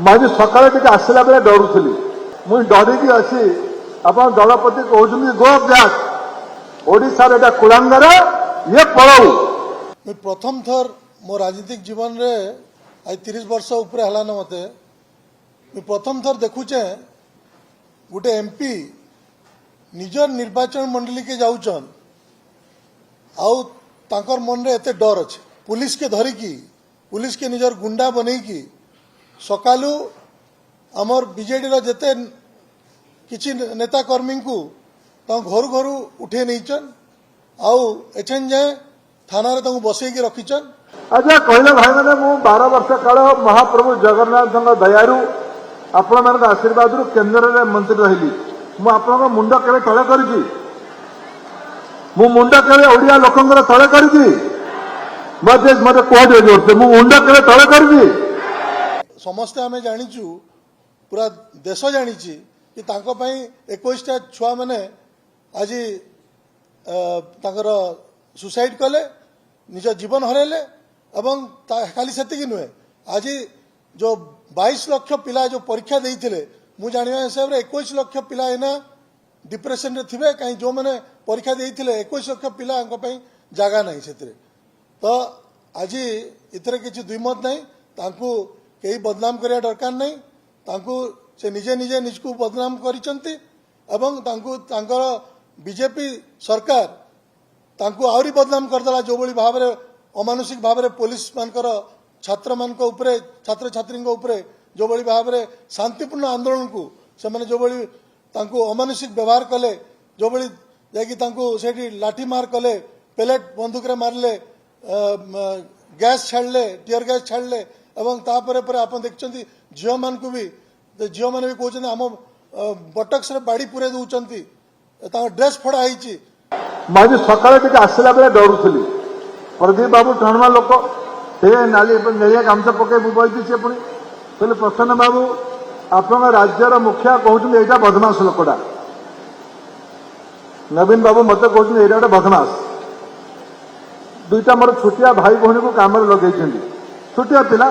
आज सकाଳେ टे आसला बेले डरुली मुझे डरिकी अच्छी आप दलपति कहते गो बैक ओडिशार एटा कुलांगर ये पड़ाऊ। मैं प्रथम थर मो राजनीतिक जीवन रे आज 30 वर्ष ऊपर है मत मैं प्रथम थर देखुचे गोटे एमपी निजर निर्वाचन मंडली के जाऊन आउ तांकर मन रे एते डर अच्छे पुलिस के धरिकी पुलिस के निजर गुंडा बनईकी सकालू आमर बीजेडी रो जेते किछि नेता कर्मी को घर घर उठे नहींचन आउ एछन जाए थाना रे तांको बसैकी रखीचन। अच्छा कहले भाई मैंने मु 12 वर्ष काल महाप्रभु जगन्नाथ दयारू आपण मान आशीर्वाद रु केन्द्र रे मंत्री रही मु आपण मुंड केवे तले करी मु मुंड केवे ओडिया लोकंगर तले करी मते मते कह दे जोरते मु मुंड केवे तले करी। समस्ते आमे जानिचु पूरा देश जानिची कि तांको पई 21टा छुआ माने आज तांकर सुसाइड कले निज जीवन हरेले एवं खाली सेतिकी नुहे आज जो 22 लाख पिला जो परीक्षा देइथिले मु जानिया हिसाब रे 21 लाख पिला एना डिप्रेशन रे थिबे काई जो माने परीक्षा देइथिले 21 लाख पिला अंक पई जागा नाही सेतिरे तो आज इतरे किछि दुईमत नाही तांको कई बदनाम करिया दरकार नहीं तांको से निजे निजे निजको बदनाम करिसंती एवं तांको तांकर बीजेपी सरकार तांको आउरी बदनाम करदला जो बड़ी भाव रे अमानुषिक भाव रे पुलिस मानकर छात्र मानक उपरे छात्र छात्री उपरे जो बड़ी भाव रे शांतिपूर्ण आंदोलन को से माने जो बड़ी तांको अमानुषिक व्यवहार कले जो बड़ी जाकि तांको सेठी लाठी मार कले पेलेट बंदूक रे मारले गैस छाड़ले टीयर गैस छाड़ले एवं तापरे परे आपण देखचंती झियो मान को भी झियो माने भी कहउछन हम बटक्स रे बाड़ी पुरे दउचंती ता ड्रेस फड़ा आइची आज सकाळे टे आसला बेले डरुली प्रदीप बाबू टणमा लोक हे नाली नेलिया गामछा पके बुबाई से पुणी कहले प्रसन्न बाबू आपण राज्यर मुखिया कहउछन एटा बदमाश लोकडा नवीन बाबू मत कहउछन एटा बदमाश दुईटा मोर छोटिया भाई भौणी को काम लगे छोटिया पिला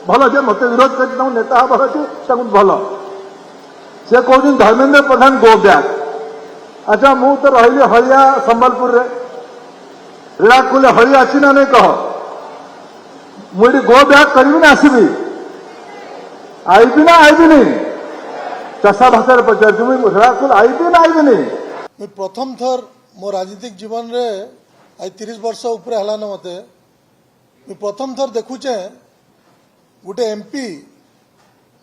भल जे मत विरोध कर नेता हबार अच्छे भल से कहते धर्मेन्द्र प्रधान गो बैक। अच्छा मु तो रही हलिया संबलपुर रे रीलाकुल हली आसी ना नहीं कह मुझे गो बैक करी ना आसबि आईबी ना आईबी नहीं चषा भाषा पचार रीलाकुल आईबी ना आईबी नहीं। मैं प्रथम थर मो राजनीतिक जीवन रे आज 30 वर्ष ऊपर है मत मैं प्रथम थर देखुचे गोटे एमपी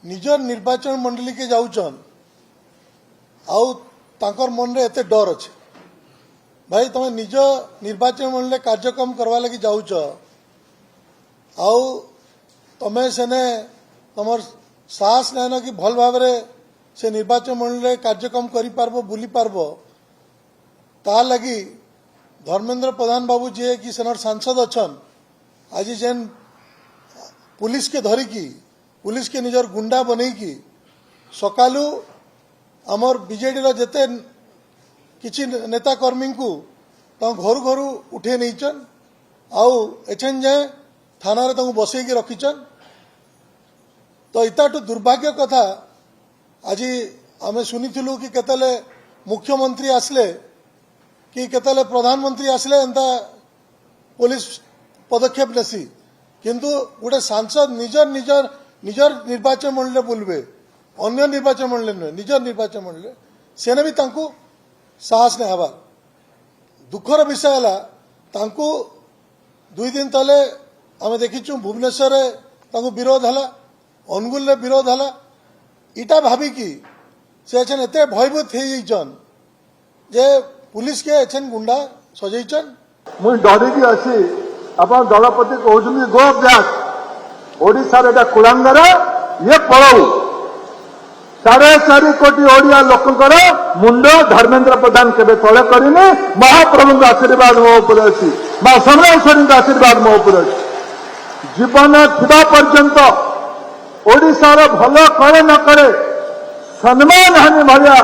निजर निर्वाचन मंडली के जाऊन आउ तांकर मन रे एते डर अच्छे भाई तुम निज निर्वाचन मंडली कार्यक्रम करवा लगी जाऊच आउ तमें सेने तुम साहस नाइन कि भल भाव से निर्वाचन मंडली कार्यक्रम करि पारबो बुली पारबो ता लगी धर्मेन्द्र प्रधान बाबू जी कि सेनर सांसद अच्छन आज जेन पुलिस के धरिकी पुलिस के निजर गुंडा बनईकी सकालू आमर बीजेडी रो जेते किछि नेता कर्मी को घर घर उठे नहींचन आउ एछन जाए थाना रे तांको बसैकी रखीचन। तो इताटू दुर्भाग्य कथा आज आमे सुनिथिलु कि केतले मुख्यमंत्री आसले कि केतले प्रधानमंत्री आसले एंता पुलिस पदक्षेप नेसी किंतु गोटे सांसद निजर निजर निजर निर्वाचन मंडली बुलबे अन्य निर्वाचन मंडली नुहे निजर निर्वाचन मंडली सेने भी तांको साहस नहीं हबार दुखर विषय है तांको 2 दिन तले आमे देखिचु भुवनेश्वर तांको विरोध हला अनुगुल रे विरोध हला इटा भाबिकी से एछन एते भयभूत हे जइचन जे पुलिस के एछन गुंडा सजैचन मुझे डरिकी अच्छी आप दलपति कहते गो बैक ओडिशार एटा कुलांगर ये पड़ाऊ 4.5 कोटी ओडिया लोकंकर मुंड धर्मेन्द्र प्रधान केवे तले करिनी महाप्रभु आशीर्वाद मो ऊपर अच्छी मां समलेश्वरी आशीर्वाद मो ऊपर अच्छी जीवन थिबा पर्यंत ओडिशार भल करे न करे सम्मान हानि भाया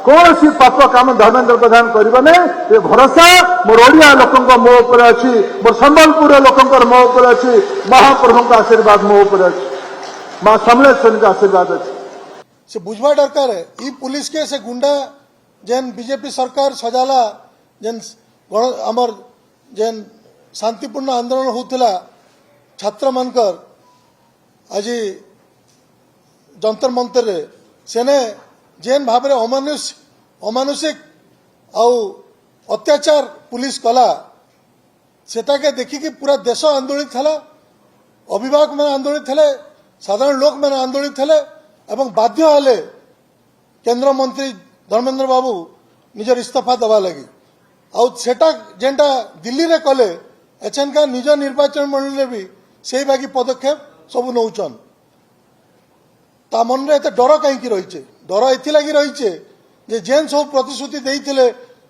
कौन सी पाप काम धर्मेन्द्र प्रधान करने ये भरोसा मोर ओडिया लोक मो उपर अच्छी मोर संबलपुर लोक मो उपर अच्छी महाप्रभु आशीर्वाद मो उपर अच्छी माँ समलेश्वरी का आशीर्वाद अच्छे से बुझवा दरकार है ई पुलिस के से गुंडा जेन बीजेपी सरकार सजाला जेन आमर जेन शांतिपूर्ण आंदोलन होता छात्र मानकर आज जंतर मंतर रे सेने जेन भाव अमानुषिक आउ अत्याचार पुलिस कला सेटा के देखिकी पूरा देश आंदोलित था अभिभावक मैंने आंदोलित थे साधारण लोक मैंने आंदोलित थे एवं बाध्य हेले केंद्र मंत्री धर्मेंद्र बाबू निजर इस्तीफा दवा लगी आउ सेटा जेनटा दिल्ली रे कले एचएनका निज निर्वाचन मंडली भी से बाकी पदक्षेप सब नौचन ता मन रे एते डर कहीं रही डर एथिलागि रही जे जेन सब प्रतिश्रुति देइथिले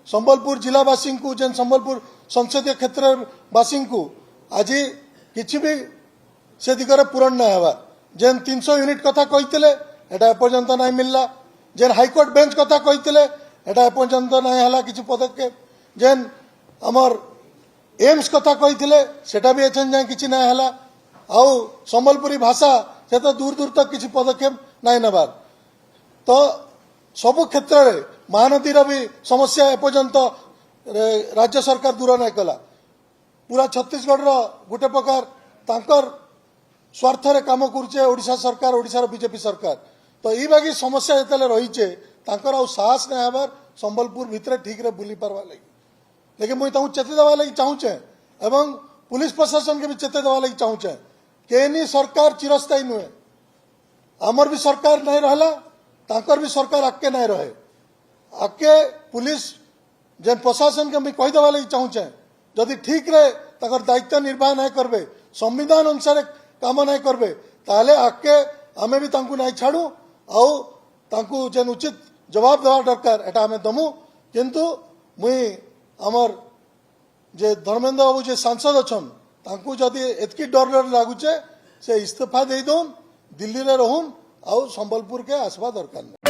संबलपुर जिलावासी को जेन संबलपुर संसदीय क्षेत्रवासी को आज किसी भी से दिगरे पूरण ना हेबा जेन 300 यूनिट कथा कहिथिले एटा एपर्यंत नहीं मिलला जेन हाईकोर्ट बेंच कथा कहिथिले एटा एपर्यंत नहीं हला किसी पदक्षेप जेन अमर एम्स कथा कहिथिले सेटा भी एचन जाय किसी नहीं हला आउ संबलपुरी भाषा से तो दूर दूर तक किसी पदक्षेप नहीं नबार तो सबु क्षेत्र में महानदीर भी समस्या एपर्यंत राज्य सरकार दूर नहीं कला पूरा छत्तीसगढ़ गोटे प्रकार तांकर स्वार्थ रे काम करुचे ओडिशा सरकार ओडिशार बीजेपी सरकार तो ई बाकी समस्या जिते रही तांकर आउ साहस नहीं हबार संबलपुर भितर ठीक रे बुली पारवा लगी लेकिन मुझे चेते देवा लगी चाहूचे एवं पुलिस प्रशासन के भी चेते देवा लगी चाहूचे केनी सरकार चिरस्थायी नुहे आमर भी सरकार नहीं रहला तांकर भी सरकार आके नहीं रहे आके पुलिस जेन प्रशासन के भी कहीदेवा लगी चाहूचे जदि ठीक रे ताकर दायित्व निर्वाह नहीं करबे संविधान अनुसार काम नहीं करबे ताले आके आमे भी तांकु नहीं छाड़ू आउ तांकु जेन उचित जवाब देवा दरकार एटा आमे दमु किंतु मुई आमर जे धर्मेंद्र बाबू जे सांसद अछन तांकु जदि एतकी डर लागुचे से इस्तीफा दे दउन दिल्ली रे रहून आउ संबलपुर के आसवा दरकार नहीं।